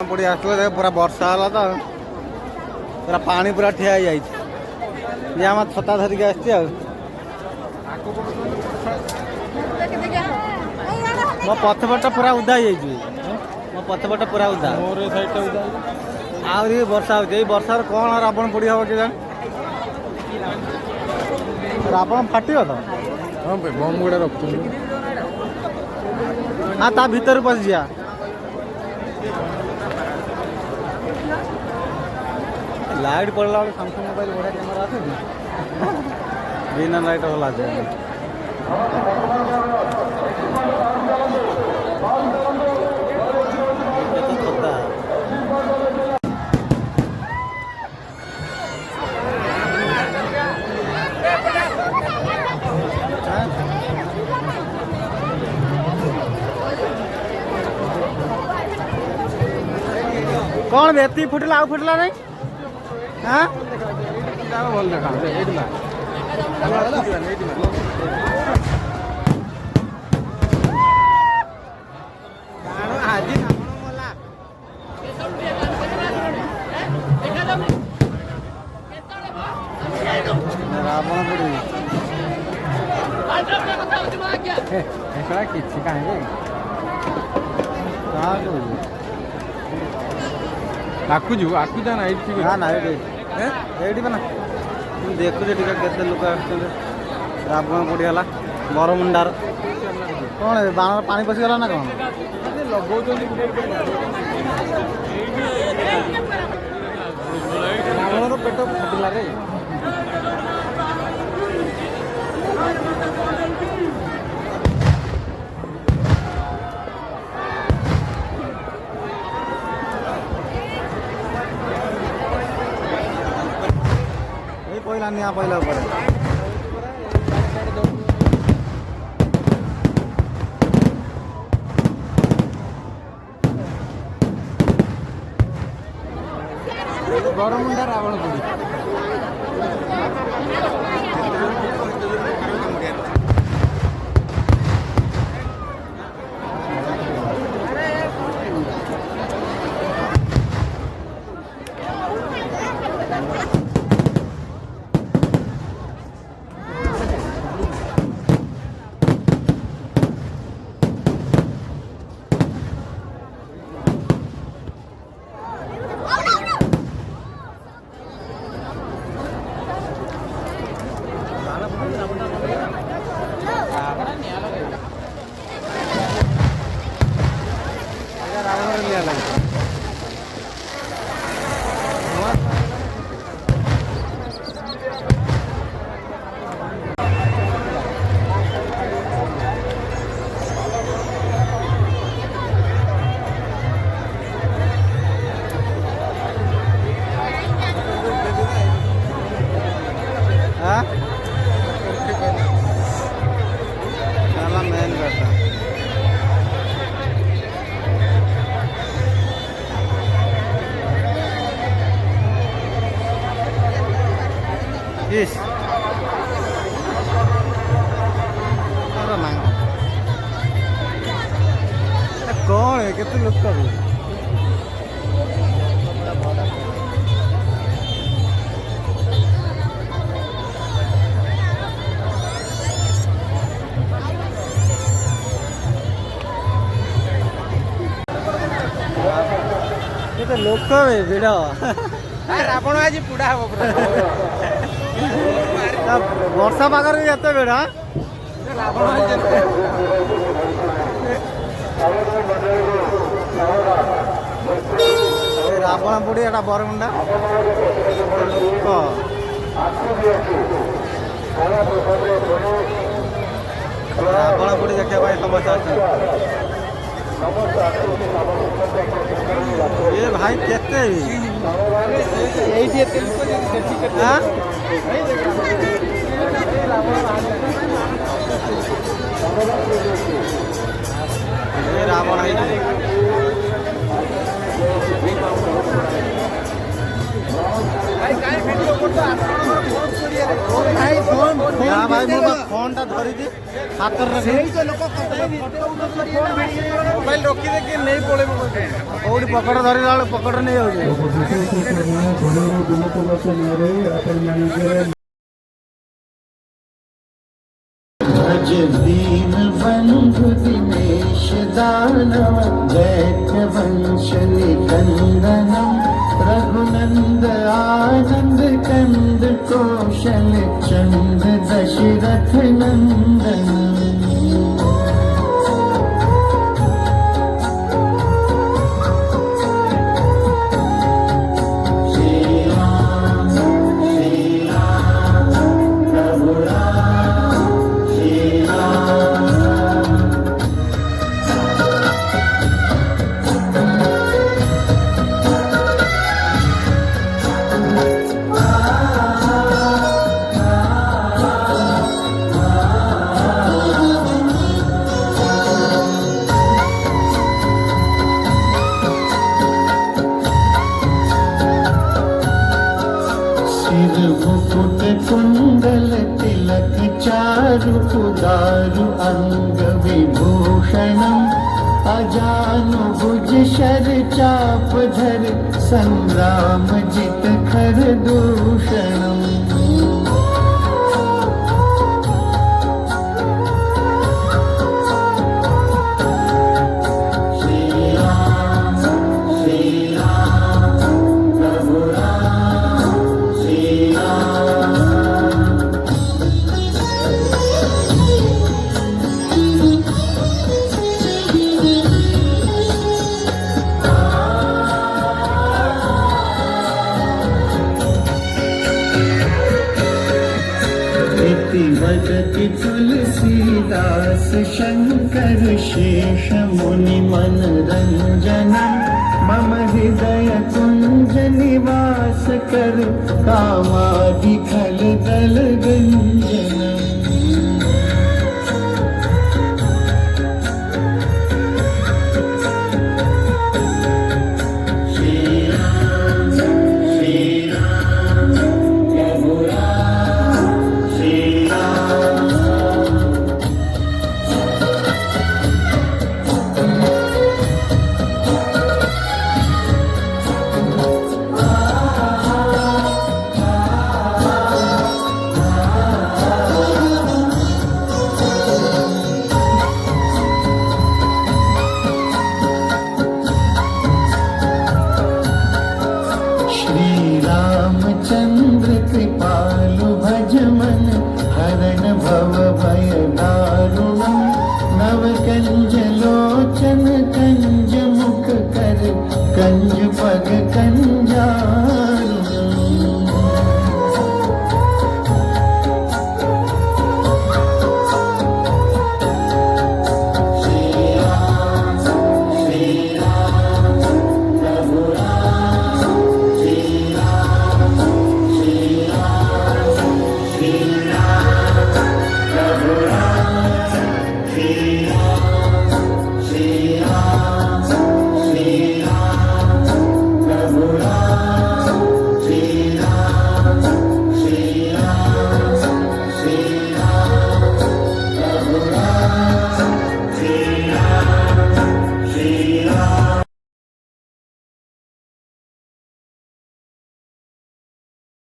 पड़ी आसले पूरा वर्षा है तो पूरा पानी पूरा ठिया हो जाए आम छता धरिक आस मो पथपट पूरा उदा मो पथपट पूरा उदा आहरी वर्षा हो वर्षार कौन रावण पोड़ी हम कि रावण फाट तो हाँ बम गुड़ा रखु हाँ ता भीतर पशि जा लाइट पड़ला सैमसंग मोबाइल बढ़िया कैमेरा आसे बिना लाइट वाला कौन बेती फुटला आउ फुटला नहीं हाँ भल देखा रावण पड़ी किसी कहीं आकु जो आकु जाना हाँ ना ये बना देखु के लोक रावण पड़गला बरमुंडार कौन बाण पानी पशिगला ना कौन रावण पेट फाटिला रे पहला निया पहला पड़े बरमुंडा रावण पोड़ी Yes. कौन है कितने लोग कर लोक भिड़ रावण आज पुड़ा हम वर्षा पागर भी एत भिड़ रावण पोड़ी एटा बरमुंडा लोक रावण पोड़ी देखा समस्या ये भाई केते ଏଇଠି ଏତେ ଲୋକ ଯେ ସେଠି କେତେ ଆଁ? ଏ ରାବଣ ହେଇଛି। ଭାଇ ଫୋନ୍ ନା ଭାଇ ମୁଁ ବା ଫୋନ୍ଟା ଧରିଛି ହାତରେ ରଖି ସେଇ ତ ଲୋକ ମୋବାଇଲ ରଖିଦେଇକି ନେଇ ପଳେଇବ କୋଉଠି ପକଡ଼ ଧରିଲା ବେଳେ ପକଡ଼ ନେଇଯାଉଛି। दीन बंधु दिनेश दानव दैत्य वंश निकंदनम रघुनंद आनंद कंद कौशल चंद दशरथ नंदन मुकुट कुंडल तिलक चारु उदारु अंग विभूषणम अजानु भुज शर चाप धर संग्राम जित खर दूषणम वदति तुलसीदास शंकर शेष मुनि मनरंजन मम हृदय कुंज निवास कर कामादि खल दल गंजन चंद्र कृपालु भज मन हरण भव भय दारुणम नव कंज लोचन कंज मुख कर कंज पग कंजा